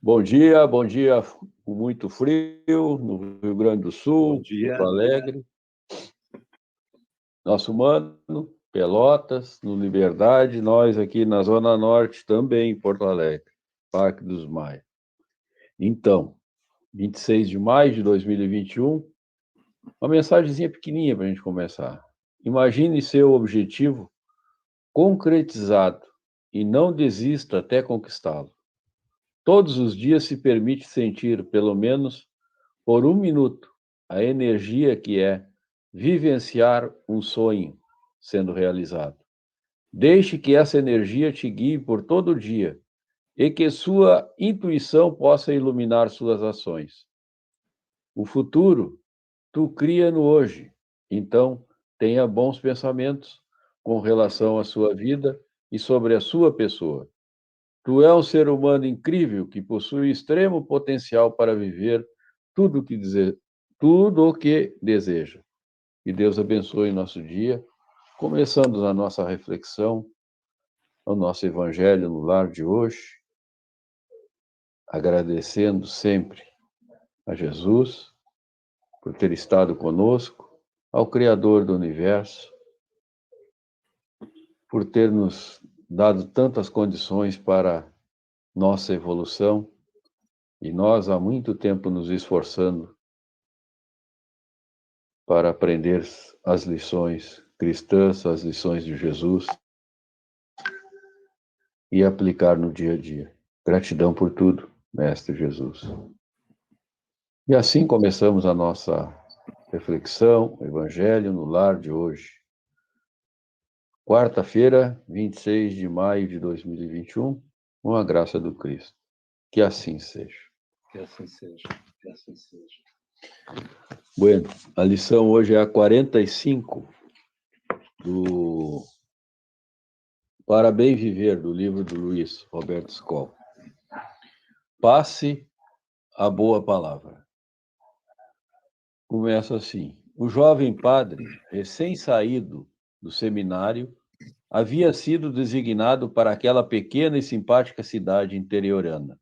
Bom dia, com muito frio no Rio Grande do Bom Sul, Porto dia. Alegre, nosso mano, Pelotas, no Liberdade, nós aqui na Zona Norte também, em Porto Alegre, Parque dos Maia. Então, 26 de maio de 2021, uma mensagenzinha pequenininha para a gente começar. Imagine seu objetivo concretizado e não desista até conquistá-lo. Todos os dias se permite sentir, pelo menos por um minuto, a energia que é vivenciar um sonho sendo realizado. Deixe que essa energia te guie por todo o dia e que sua intuição possa iluminar suas ações. O futuro tu cria no hoje, então tenha bons pensamentos com relação à sua vida e sobre a sua pessoa. Tu é um ser humano incrível que possui extremo potencial para viver tudo o que dizer, tudo o que deseja. Que Deus abençoe nosso dia, começando a nossa reflexão, o nosso evangelho no lar de hoje, agradecendo sempre a Jesus por ter estado conosco, ao Criador do universo, por ter nos dado tantas condições para nossa evolução, e nós há muito tempo nos esforçando para aprender as lições cristãs, as lições de Jesus e aplicar no dia a dia. Gratidão por tudo, Mestre Jesus. E assim começamos a nossa reflexão, o Evangelho no lar de hoje. Quarta-feira, 26 de maio de 2021, com a graça do Cristo. Que assim seja. Que assim seja, que assim seja. Bueno, a lição hoje é a 45 do Para Bem Viver, do livro do Luiz Roberto Skoll. Passe a boa palavra. Começa assim. O jovem padre, recém-saído do seminário, havia sido designado para aquela pequena e simpática cidade interiorana.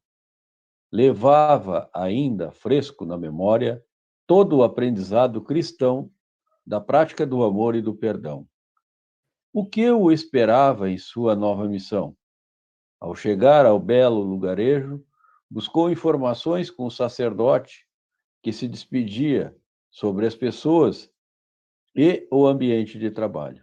Levava ainda fresco na memória todo o aprendizado cristão da prática do amor e do perdão. O que o esperava em sua nova missão? Ao chegar ao belo lugarejo, buscou informações com o sacerdote que se despedia sobre as pessoas e o ambiente de trabalho.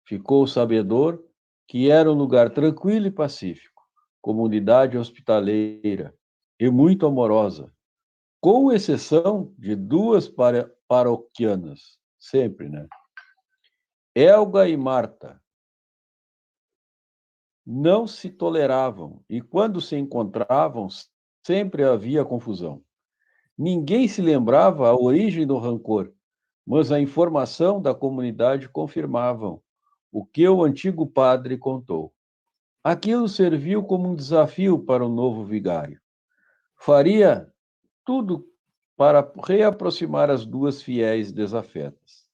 Ficou sabedor que era um lugar tranquilo e pacífico, comunidade hospitaleira e muito amorosa, com exceção de duas paroquianas, sempre, né? Elga e Marta não se toleravam e, quando se encontravam, sempre havia confusão. Ninguém se lembrava a origem do rancor, mas a informação da comunidade confirmavam o que o antigo padre contou. Aquilo serviu como um desafio para o novo vigário. Faria tudo para reaproximar as duas fiéis desafetas.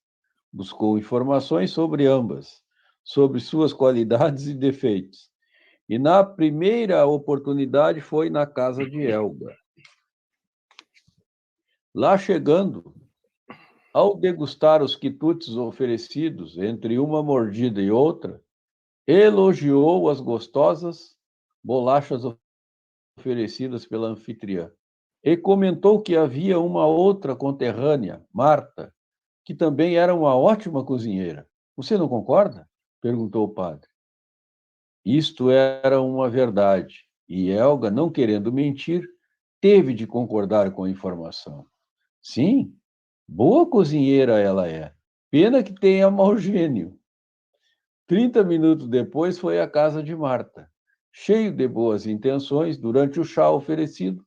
Buscou informações sobre ambas, sobre suas qualidades e defeitos. E na primeira oportunidade foi na casa de Elga. Lá chegando, ao degustar os quitutes oferecidos entre uma mordida e outra, elogiou as gostosas bolachas oferecidas pela anfitriã e comentou que havia uma outra conterrânea, Marta, que também era uma ótima cozinheira. Você não concorda? Perguntou o padre. Isto era uma verdade, e Helga, não querendo mentir, teve de concordar com a informação. Sim, boa cozinheira ela é. Pena que tenha mau gênio. 30 minutos depois foi à casa de Marta. Cheio de boas intenções, durante o chá oferecido,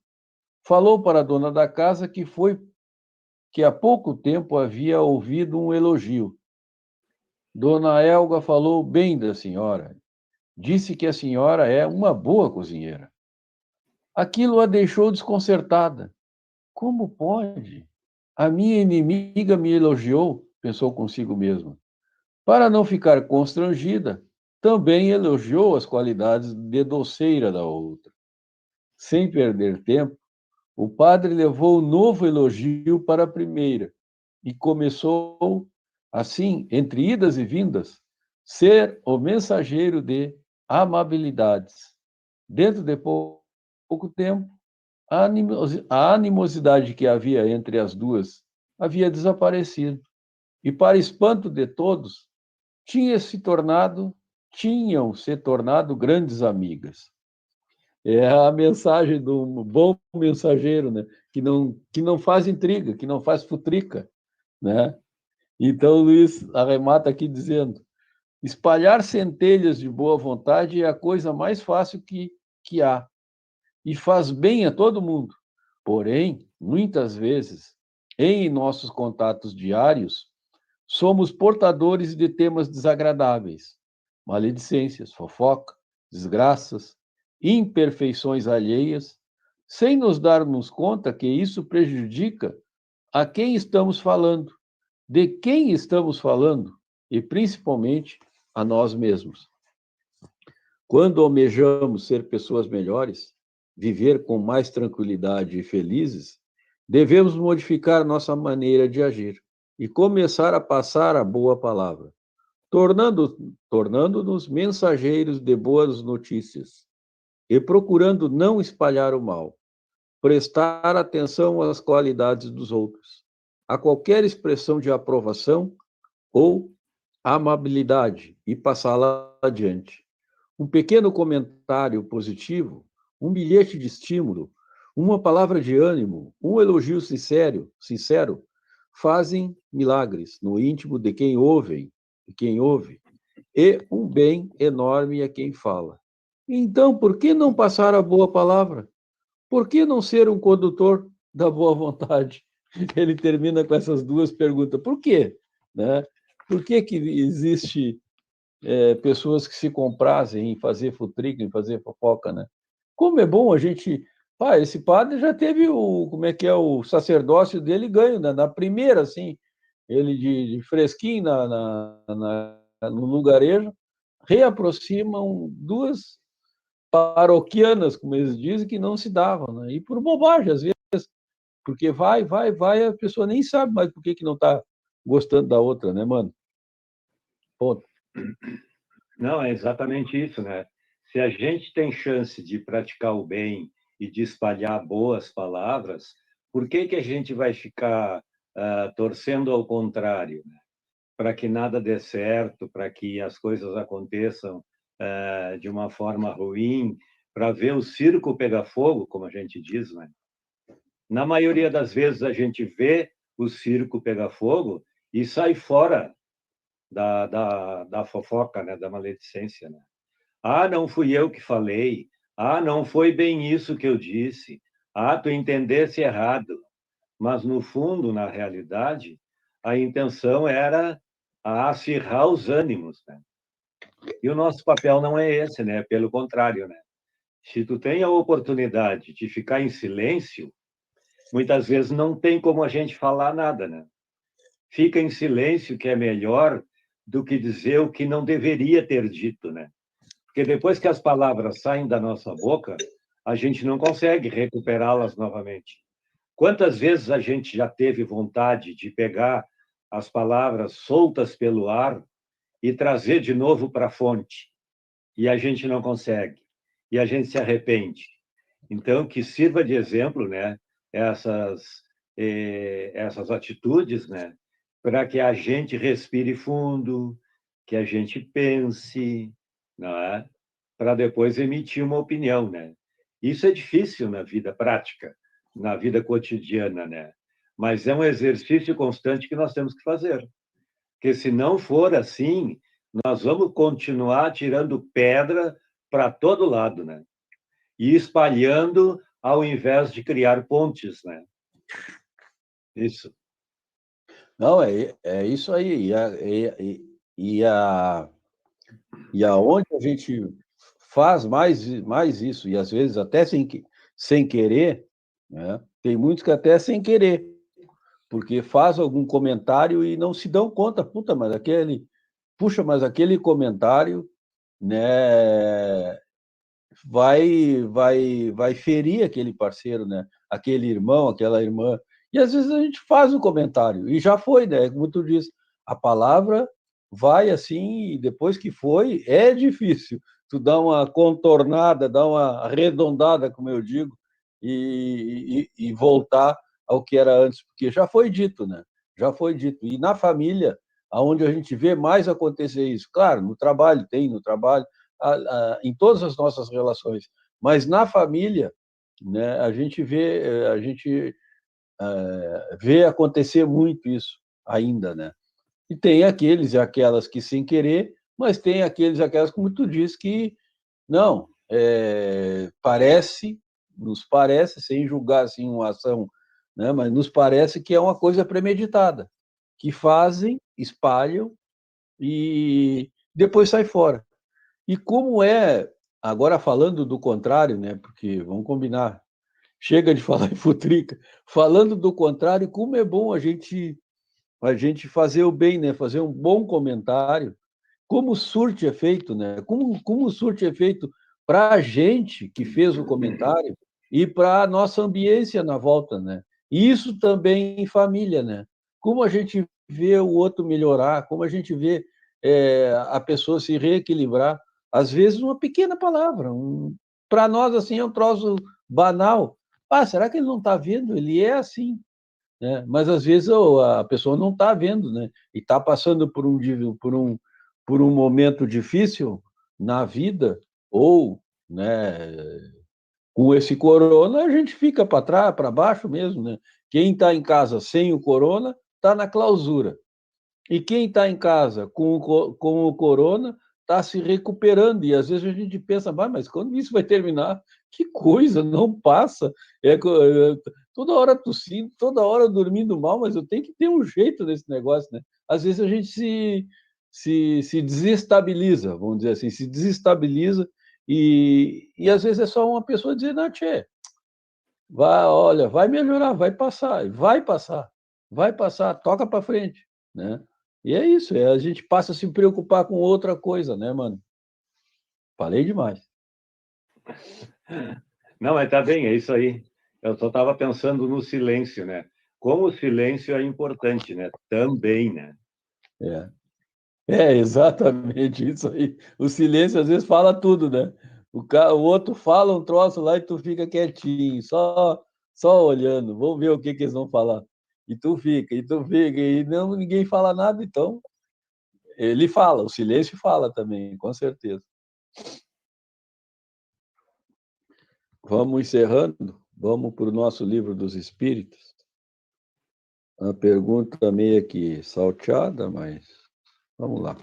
falou para a dona da casa que há pouco tempo havia ouvido um elogio. Dona Elga falou bem da senhora. Disse que a senhora é uma boa cozinheira. Aquilo a deixou desconcertada. Como pode? A minha inimiga me elogiou, pensou consigo mesma. Para não ficar constrangida, também elogiou as qualidades de doceira da outra. Sem perder tempo, o padre levou um novo elogio para a primeira e começou, assim, entre idas e vindas, ser o mensageiro de amabilidades. Dentro de pouco tempo, a animosidade que havia entre as duas havia desaparecido. E, para espanto de todos, tinham se tornado grandes amigas. É a mensagem do bom mensageiro, né? Que não faz intriga, que não faz futrica, né? Então, Luiz arremata aqui dizendo: espalhar centelhas de boa vontade é a coisa mais fácil que há, e faz bem a todo mundo. Porém, muitas vezes, em nossos contatos diários, somos portadores de temas desagradáveis, maledicências, fofoca, desgraças, imperfeições alheias, sem nos darmos conta que isso prejudica a quem estamos falando, de quem estamos falando e, principalmente, a nós mesmos. Quando almejamos ser pessoas melhores, viver com mais tranquilidade e felizes, devemos modificar nossa maneira de agir e começar a passar a boa palavra, tornando-nos mensageiros de boas notícias e procurando não espalhar o mal, prestar atenção às qualidades dos outros, a qualquer expressão de aprovação ou amabilidade e passá-la adiante. Um pequeno comentário positivo, um bilhete de estímulo, uma palavra de ânimo, um elogio sincero, fazem milagres no íntimo de quem ouve, e um bem enorme a quem fala. Então, por que não passar a boa palavra? Por que não ser um condutor da boa vontade? Ele termina com essas duas perguntas. Por quê? Né? Por que existe pessoas que se comprazem em fazer futrica, em fazer fofoca, né? Como é bom a gente... esse padre já teve como é que é, o sacerdócio dele ganho, né? Na primeira, assim, ele de fresquinho no lugarejo, reaproximam duas paroquianas, como eles dizem, que não se davam, né? E por bobagem, às vezes, porque vai, a pessoa nem sabe mais por que não está gostando da outra, né, mano? Ponto. Não, é exatamente isso, né? Se a gente tem chance de praticar o bem e de espalhar boas palavras, por que a gente vai ficar torcendo ao contrário, né? Para que nada dê certo, para que as coisas aconteçam de uma forma ruim, para ver o circo pegar fogo, como a gente diz, né? Na maioria das vezes a gente vê o circo pegar fogo e sai fora da fofoca, né? Da maledicência, né? Ah, não fui eu que falei. Ah, não foi bem isso que eu disse. Ah, tu entendesse errado. Mas, no fundo, na realidade, a intenção era acirrar os ânimos, né? E o nosso papel não é esse, né? Pelo contrário, né? Se tu tem a oportunidade de ficar em silêncio, muitas vezes não tem como a gente falar nada, né? Fica em silêncio, que é melhor do que dizer o que não deveria ter dito, né? Porque depois que as palavras saem da nossa boca, a gente não consegue recuperá-las novamente. Quantas vezes a gente já teve vontade de pegar as palavras soltas pelo ar e trazer de novo para a fonte, e a gente não consegue, e a gente se arrepende. Então, que sirva de exemplo, né, essas atitudes, né, para que a gente respire fundo, que a gente pense, não é? Para depois emitir uma opinião, né? Isso é difícil na vida prática, na vida cotidiana, né? Mas é um exercício constante que nós temos que fazer. Porque se não for assim, nós vamos continuar tirando pedra para todo lado, né? E espalhando ao invés de criar pontes, né? Isso. Não, é isso aí. E aonde a gente faz mais isso, e às vezes até sem querer, né? Tem muitos que até sem querer, porque faz algum comentário e não se dão conta, puxa, mas aquele comentário, né, vai ferir aquele parceiro, né? Aquele irmão, aquela irmã. E às vezes a gente faz um comentário, e já foi, né? Como tu disse, a palavra vai assim, e depois que foi, é difícil. Tu dá uma contornada, dá uma arredondada, como eu digo, e voltar ao que era antes, porque já foi dito, né? Já foi dito. E na família, aonde a gente vê mais acontecer isso, claro, no trabalho, em todas as nossas relações, mas na família, né, a gente vê acontecer muito isso ainda, né? E tem aqueles e aquelas que sem querer, mas tem aqueles e aquelas, como tu disse, que não, nos parece, sem julgar assim uma ação, né, mas nos parece que é uma coisa premeditada, que fazem, espalham e depois sai fora. E como é, agora falando do contrário, né, porque vamos combinar, chega de falar em futrica, falando do contrário, como é bom a gente fazer o bem, né, fazer um bom comentário, como surte efeito, né? Como surte efeito para a gente que fez o comentário e para a nossa ambiência na volta, né? E isso também em família, né? Como a gente vê o outro melhorar, como a gente vê a pessoa se reequilibrar. Às vezes, uma pequena palavra, para nós, assim, é um troço banal. Ah, será que ele não está vendo? Ele é assim, né? Mas às vezes a pessoa não está vendo, né? E está passando por um momento difícil na vida, ou, né, com esse corona, a gente fica para trás, para baixo mesmo, né? Quem está em casa sem o corona está na clausura. E quem está em casa com o corona está se recuperando. E às vezes a gente pensa, mas quando isso vai terminar? Que coisa, não passa. Toda hora tossindo, toda hora dormindo mal, mas eu tenho que ter um jeito desse negócio, né? Às vezes a gente se desestabiliza, vamos dizer assim, se desestabiliza, e às vezes é só uma pessoa dizer, não, tchê, olha, vai melhorar, vai passar, toca para frente, né? E é isso, a gente passa a se preocupar com outra coisa, né, mano? Falei demais. Não, mas tá bem, é isso aí. Eu só estava pensando no silêncio, né? Como o silêncio é importante, né? Também, né? É. Exatamente isso aí. O silêncio às vezes fala tudo, né? O outro fala um troço lá e tu fica quietinho, só olhando. Vamos ver o que eles vão falar. E tu fica, e não, ninguém fala nada, então ele fala, o silêncio fala também, com certeza. Vamos encerrando, vamos para o nosso livro dos Espíritos. Uma pergunta meio que salteada, mas vamos lá.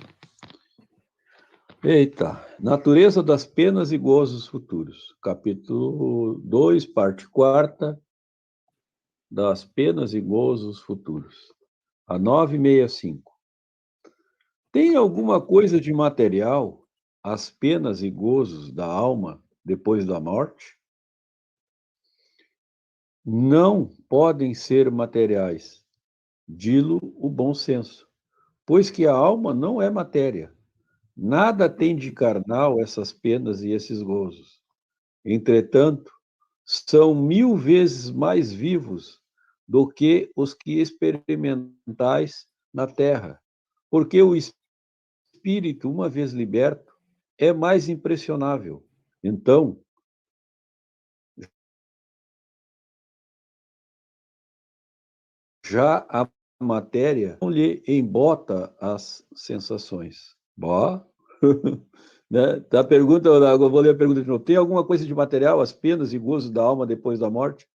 Eita, natureza das penas e gozos futuros. Capítulo 2, parte 4, das penas e gozos futuros. A 965. Tem alguma coisa de material as penas e gozos da alma depois da morte? Não podem ser materiais, dilo o bom senso, pois que a alma não é matéria. Nada tem de carnal essas penas e esses gozos. Entretanto, são 1000 vezes mais vivos do que os que experimentais na terra, porque o espírito, uma vez liberto, é mais impressionável. Então, já a matéria não lhe embota as sensações. Boa. Né? A pergunta, eu vou ler a pergunta de novo. Tem alguma coisa de material, as penas e gozos da alma depois da morte?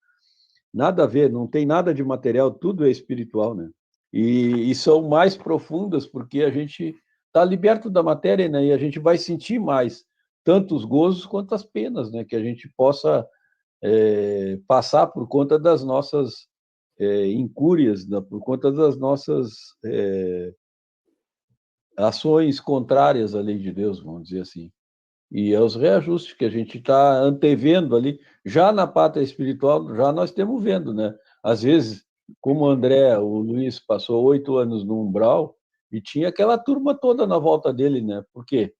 Nada a ver, não tem nada de material, tudo é espiritual, né? E são mais profundas porque a gente está liberto da matéria, né? E a gente vai sentir mais tanto os gozos quanto as penas, né? Que a gente possa passar por conta das nossas incúrias, né? Por conta das nossas ações contrárias à lei de Deus, vamos dizer assim. E é os reajustes que a gente está antevendo ali, já na pátria espiritual, já nós estamos vendo, né? Às vezes, como o Luiz passou 8 anos no umbral, e tinha aquela turma toda na volta dele, né? Por quê?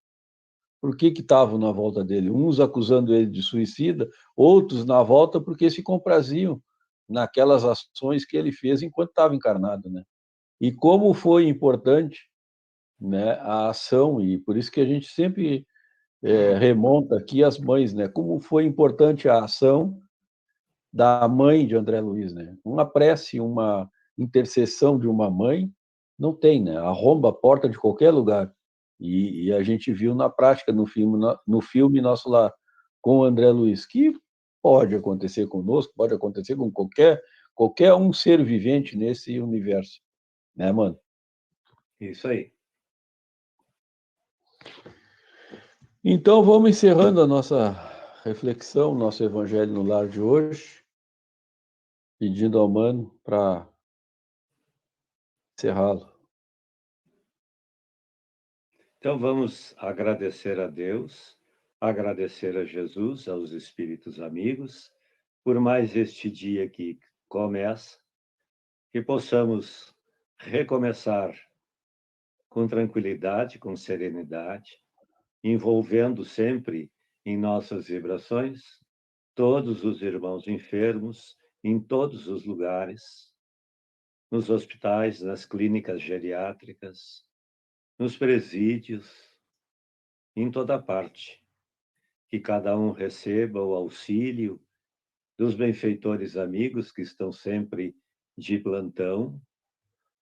por que estavam na volta dele. Uns acusando ele de suicida, outros na volta porque se compraziam naquelas ações que ele fez enquanto estava encarnado, né? E como foi importante, né, a ação, e por isso que a gente sempre remonta aqui as mães, né? Como foi importante a ação da mãe de André Luiz, né? Uma prece, uma intercessão de uma mãe, não tem, né? Arromba a porta de qualquer lugar. E a gente viu na prática no filme Nosso Lar com o André Luiz, que pode acontecer conosco, pode acontecer com qualquer um ser vivente nesse universo, né, mano? Isso aí. Então vamos encerrando a nossa reflexão, nosso Evangelho no Lar de hoje, pedindo ao mano para encerrá-lo. Então vamos agradecer a Deus, agradecer a Jesus, aos espíritos amigos, por mais este dia que começa, que possamos recomeçar com tranquilidade, com serenidade, envolvendo sempre em nossas vibrações todos os irmãos enfermos em todos os lugares, nos hospitais, nas clínicas geriátricas, nos presídios, em toda parte. Que cada um receba o auxílio dos benfeitores amigos que estão sempre de plantão,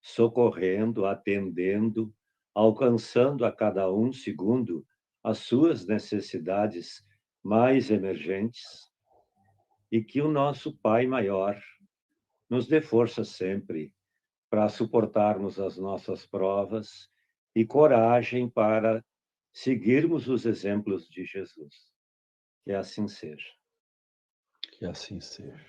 socorrendo, atendendo, alcançando a cada um segundo as suas necessidades mais emergentes, e que o nosso Pai Maior nos dê força sempre para suportarmos as nossas provas e coragem para seguirmos os exemplos de Jesus. Que assim seja. Que assim seja.